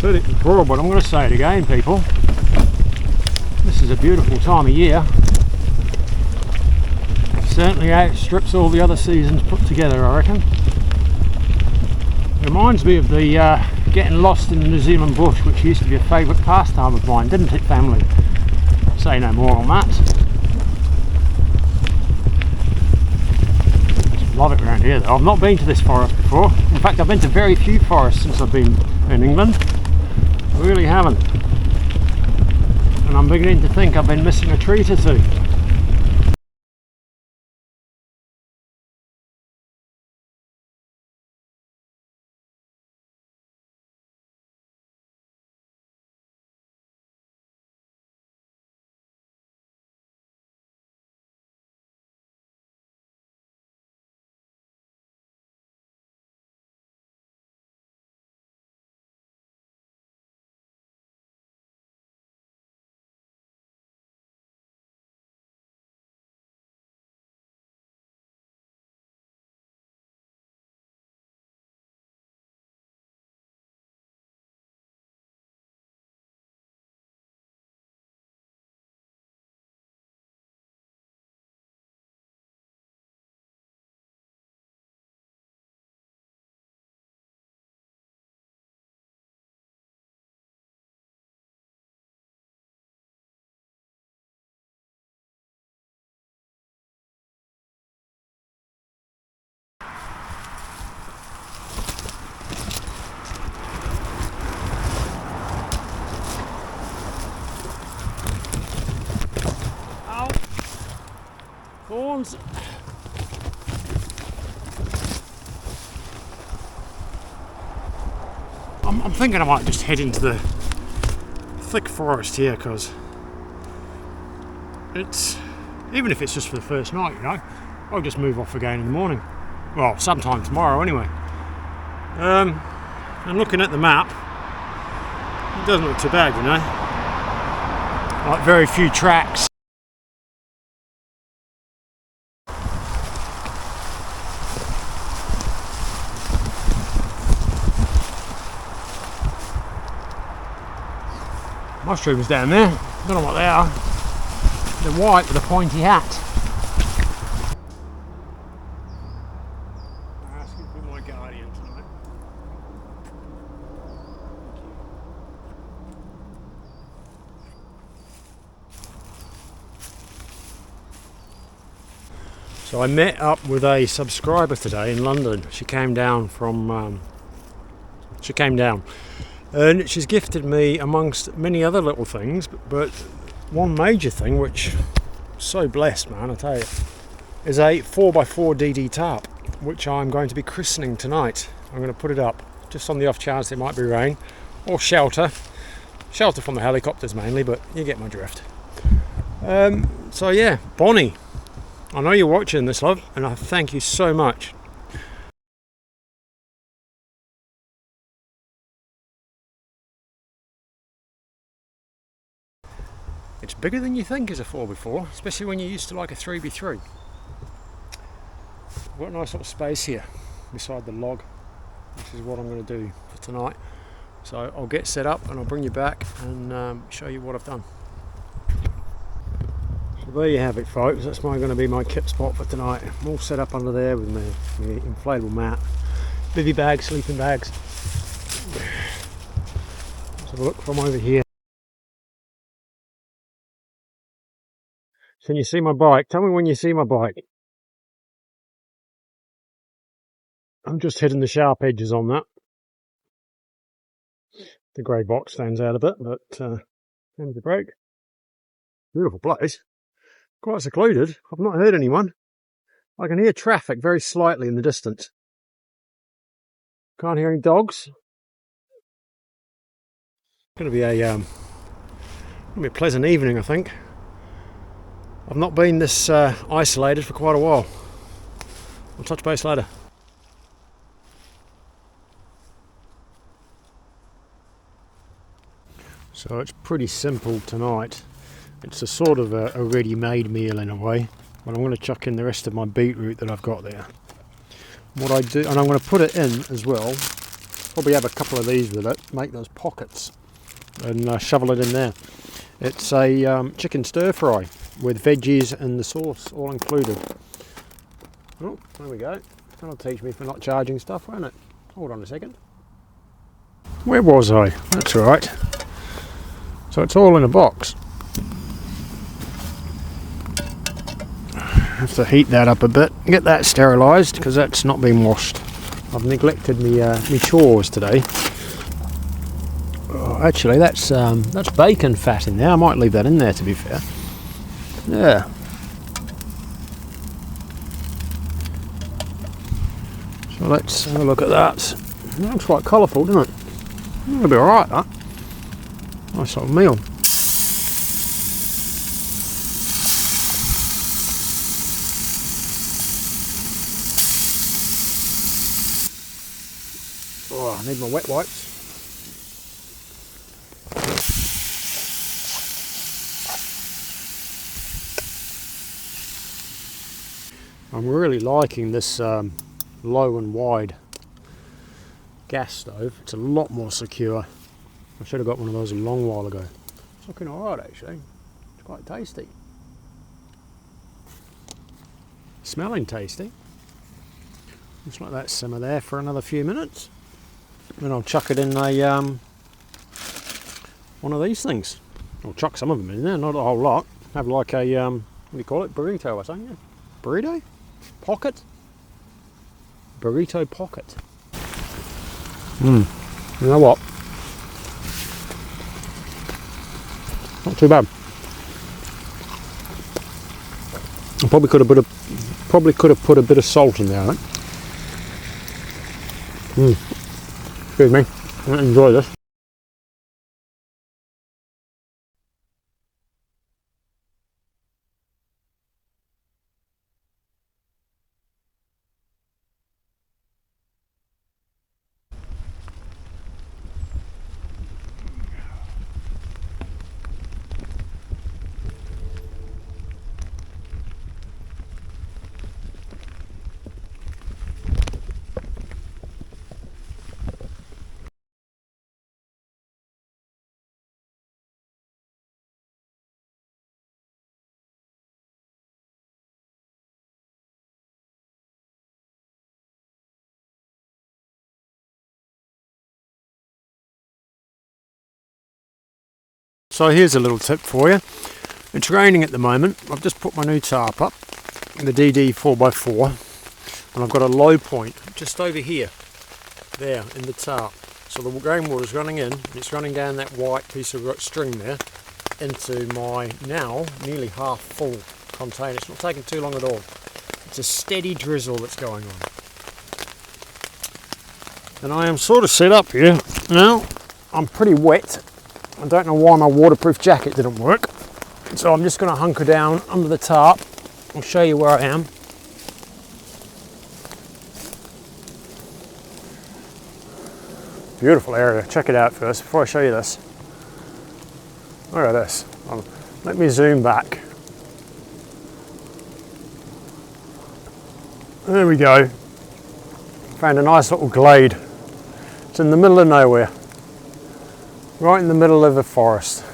said it before, but I'm going to say it again, people. This is a beautiful time of year. Certainly outstrips all the other seasons put together, I reckon. Reminds me of the getting lost in the New Zealand bush, which used to be a favourite pastime of mine, didn't it, family? Say no more on that. Just love it around here though. I've not been to this forest before. In fact, I've been to very few forests since I've been in England. I really haven't. And I'm beginning to think I've been missing a treat or two. Thorns. I'm thinking I might just head into the thick forest here, because it's, even if it's just for the first night, you know, I'll just move off again in the morning. Well, sometime tomorrow anyway. And looking at the map, it doesn't look too bad, you know. Like very few tracks. Mushrooms down there, don't know what they are. They're white with a pointy hat. I'm asking for my guardian tonight. So I met up with a subscriber today in London. She came down from and she's gifted me, amongst many other little things, but one major thing, which I'm so blessed, man, I tell you, is a 4x4 DD tarp, which I'm going to be christening tonight. I'm going to put it up just on the off chance there might be rain, or shelter from the helicopters mainly, but you get my drift. So yeah, Bonnie, I know you're watching this, love, and I thank you so much. It's bigger than you think as a 4x4, especially when you're used to like a 3x3. I've got a nice little space here beside the log. This is what I'm going to do for tonight. So I'll get set up and I'll bring you back and show you what I've done. So there you have it, folks. That's going to be my kip spot for tonight. I'm all set up under there with my inflatable mat, bivy bags, sleeping bags. Let's have a look from over here. Can you see my bike? Tell me when you see my bike. I'm just hitting the sharp edges on that. The grey box stands out a bit, but hands the brake. Beautiful place. Quite secluded. I've not heard anyone. I can hear traffic very slightly in the distance. Can't hear any dogs. It's going to be a pleasant evening, I think. I've not been this isolated for quite a while. I'll touch base later. So it's pretty simple tonight. It's a sort of a ready-made meal in a way, but I'm going to chuck in the rest of my beetroot that I've got there. What I do, and I'm going to put it in as well Probably have a couple of these with it, make those pockets and shovel it in there. It's a chicken stir fry with veggies and the sauce all included. Oh, there we go. That'll teach me for not charging stuff, won't it? Hold on a second. Where was I? That's right. So it's all in a box. Have to heat that up a bit, get that sterilised because that's not been washed. I've neglected me chores today. Oh, actually, that's bacon fat in there. I might leave that in there, to be fair. Yeah. So let's have a look at that. It looks quite colourful, doesn't it? It'll be alright, that. Nice little meal. Oh, I need my wet wipes. I'm really liking this low and wide gas stove. It's a lot more secure. I should have got one of those a long while ago. It's looking alright actually. It's quite tasty. Smelling tasty. Looks like that simmer there for another few minutes. Then I'll chuck it in a one of these things. I'll chuck some of them in there, not a whole lot. Have like a what do you call it? Burrito or something? Yeah. Burrito? Pocket? Burrito pocket. You know what? Not too bad. I probably could have put a bit of salt in there, I think. Excuse me. I enjoy this. So here's a little tip for you. It's raining at the moment. I've just put my new tarp up, the DD 4x4, and I've got a low point just over here, there in the tarp. So the rainwater's running in, and it's running down that white piece of string there into my now nearly half full container. It's not taking too long at all. It's a steady drizzle that's going on. And I am sort of set up here. Now, I'm pretty wet. I don't know why my waterproof jacket didn't work. So I'm just going to hunker down under the tarp. I'll show you where I am. Beautiful area. Check it out first before I show you this. Look at this. Let me zoom back. There we go. Found a nice little glade. It's in the middle of nowhere. Right in the middle of a forest.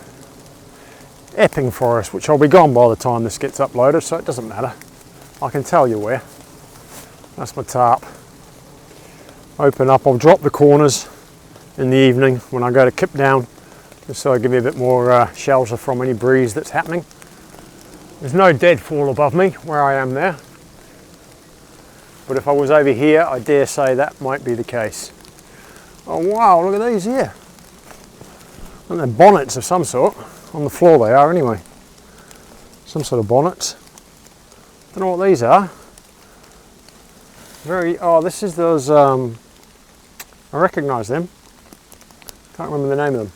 Epping forest, which I'll be gone by the time this gets uploaded, so it doesn't matter. I can tell you where. That's my tarp. Open up, I'll drop the corners in the evening when I go to kip down, just so I give you a bit more shelter from any breeze that's happening. There's no deadfall above me where I am there. But if I was over here, I dare say that might be the case. Oh wow, look at these here. And they're bonnets of some sort. On the floor they are anyway. Some sort of bonnets. Don't know what these are. This is those, I recognise them. Can't remember the name of them.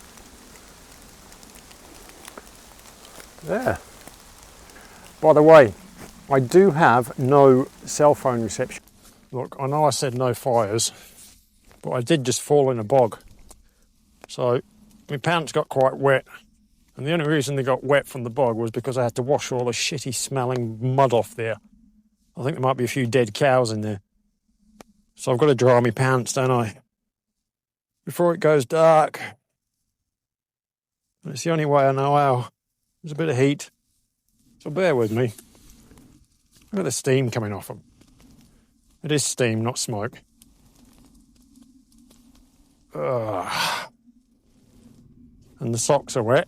There. By the way, I do have no cell phone reception. Look, I know I said no fires, but I did just fall in a bog. So my pants got quite wet, and the only reason they got wet from the bog was because I had to wash all the shitty smelling mud off there. I think there might be a few dead cows in there. So I've got to dry my pants, don't I? before it goes dark. And it's the only way I know how. There's a bit of heat, so bear with me. Look at the steam coming off them. It is steam, not smoke. Ugh. And the socks are wet.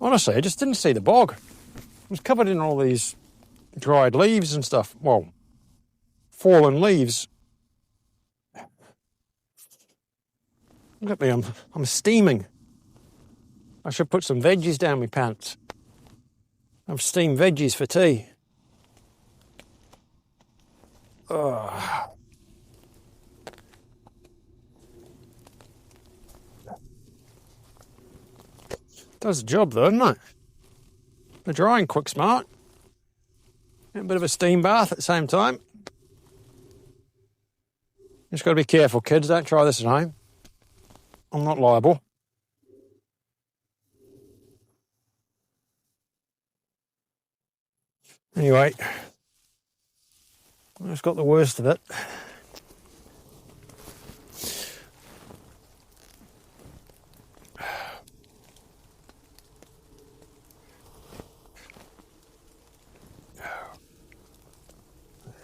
Honestly, I just didn't see the bog. It was covered in all these dried leaves and stuff. Well, fallen leaves. Look at me, I'm steaming. I should put some veggies down my pants. I've steamed veggies for tea. Ugh. Does the job though, doesn't it? They're drying quick smart. A bit of a steam bath at the same time. Just got to be careful, kids. Don't try this at home. I'm not liable. Anyway, I just got the worst of it.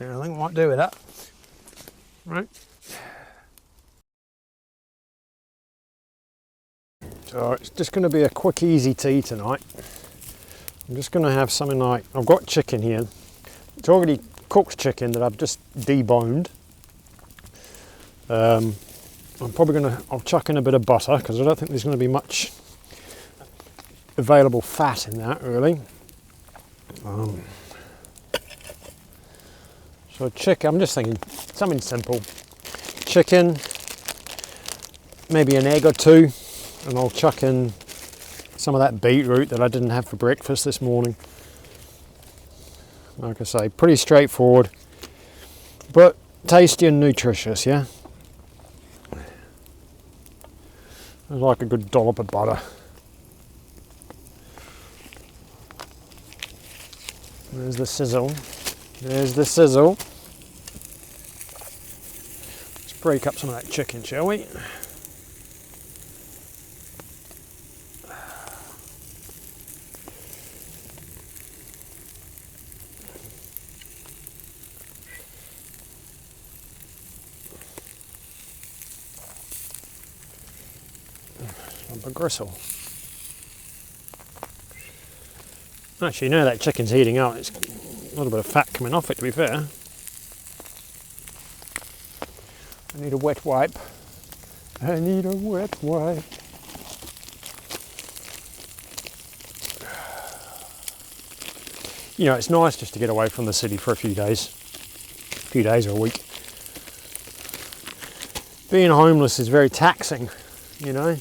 Yeah, I think I might do with that. Right. So it's just going to be a quick, easy tea tonight. I'm just going to have something like, I've got chicken here. It's already cooked chicken that I've just deboned. I'm probably going to, I'll chuck in a bit of butter because I don't think there's going to be much available fat in that really. So chicken, I'm just thinking something simple. Chicken, maybe an egg or two, and I'll chuck in some of that beetroot that I didn't have for breakfast this morning. Like I say, pretty straightforward, but tasty and nutritious, yeah? I like a good dollop of butter. There's the sizzle. There's the sizzle. Let's break up some of that chicken, shall we? Lump of gristle. Actually, now that chicken's heating up, it's a little bit of fat coming off it, to be fair. I need a wet wipe. I need a wet wipe. You know, it's nice just to get away from the city for a few days or a week. Being homeless is very taxing, you know.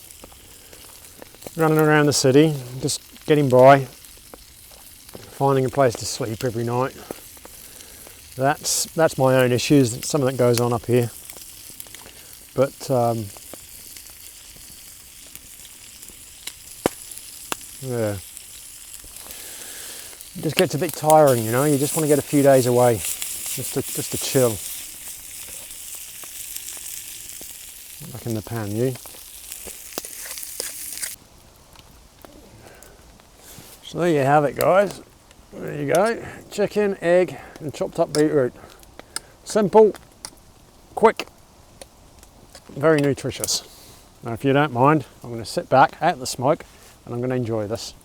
Running around the city, just getting by, finding a place to sleep every night. That's my own issues. It's something that goes on up here. But yeah, it just gets a bit tiring, you know. You just want to get a few days away, just to chill. Back in the pan, you. So there you have it, guys. There you go. Chicken, egg, and chopped up beetroot. Simple, quick, very nutritious. Now, if you don't mind, I'm going to sit back out the smoke and I'm going to enjoy this.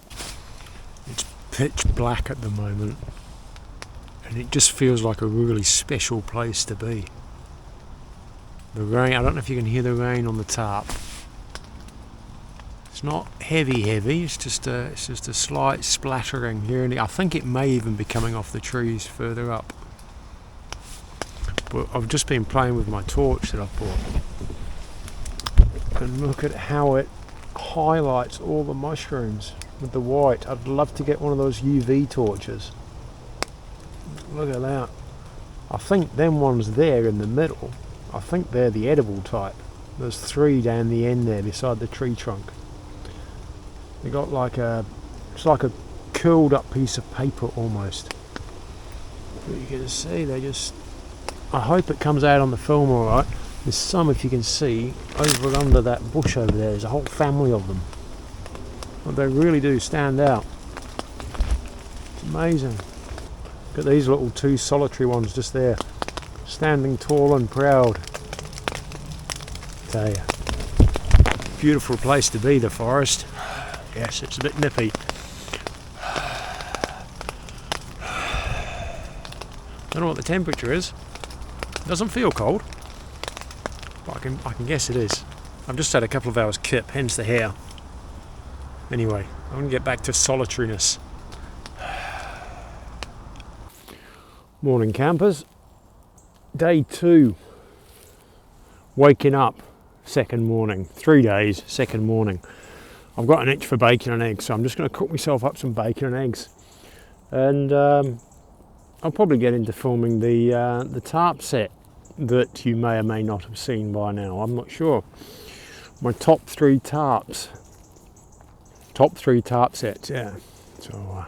It's pitch black at the moment, and it just feels like a really special place to be. The rain, I don't know if you can hear the rain on the tarp. It's not heavy, it's just a slight splattering here and there. I think it may even be coming off the trees further up. But I've just been playing with my torch that I've bought. And look at how it highlights all the mushrooms with the white. I'd love to get one of those UV torches. Look at that. I think them ones there in the middle, I think they're the edible type. There's 3 down the end there beside the tree trunk. They got it's like a curled up piece of paper almost. But you can see they just, I hope it comes out on the film alright. There's some, if you can see, over under that bush over there. There's a whole family of them. But they really do stand out. It's amazing. Look at these little two solitary ones just there, standing tall and proud. Tell you, beautiful place to be, the forest. Yes, it's a bit nippy. Don't know what the temperature is. It doesn't feel cold, but I can guess it is. I've just had a couple of hours kip, hence the hair. Anyway, I'm going to get back to solitariness. Morning campers. Day 2. Waking up, second morning. 3 days, second morning. I've got an itch for bacon and eggs, so I'm just going to cook myself up some bacon and eggs. And I'll probably get into filming the tarp set that you may or may not have seen by now. I'm not sure. My top 3 tarps. Top 3 tarp sets, yeah. So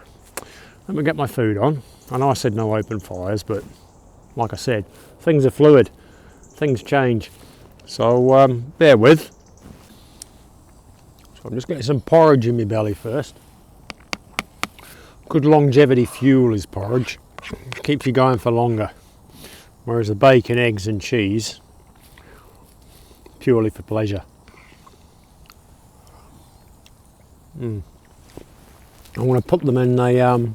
let me get my food on. I know I said no open fires, but like I said, things are fluid. Things change. So bear with. So I'm just getting some porridge in my belly first. Good longevity fuel is porridge. Keeps you going for longer, whereas the bacon, eggs and cheese, purely for pleasure. I'm going to put them in a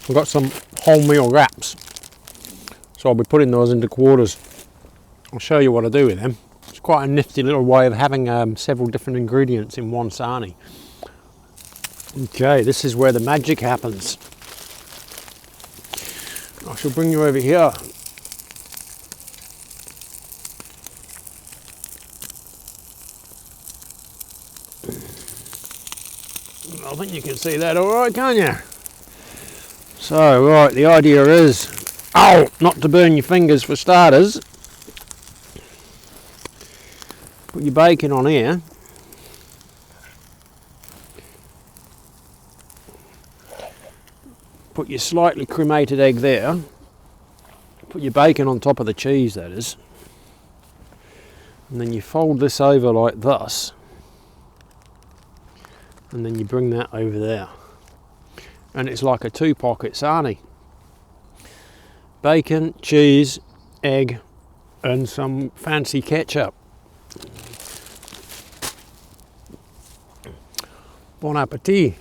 I've got some wholemeal wraps, so I'll be putting those into quarters. I'll show you what I do with them. It's quite a nifty little way of having several different ingredients in one sarnie. Okay, this is where the magic happens. I shall bring you over here. I think you can see that all right, can't you? So, right, the idea is, not to burn your fingers for starters. Put your bacon on here. Put your slightly cremated egg there. Put your bacon on top of the cheese, that is. And then you fold this over like this. And then you bring that over there. And it's like a 2-pocket sarnie. Bacon, cheese, egg, and some fancy ketchup. Bon appetit.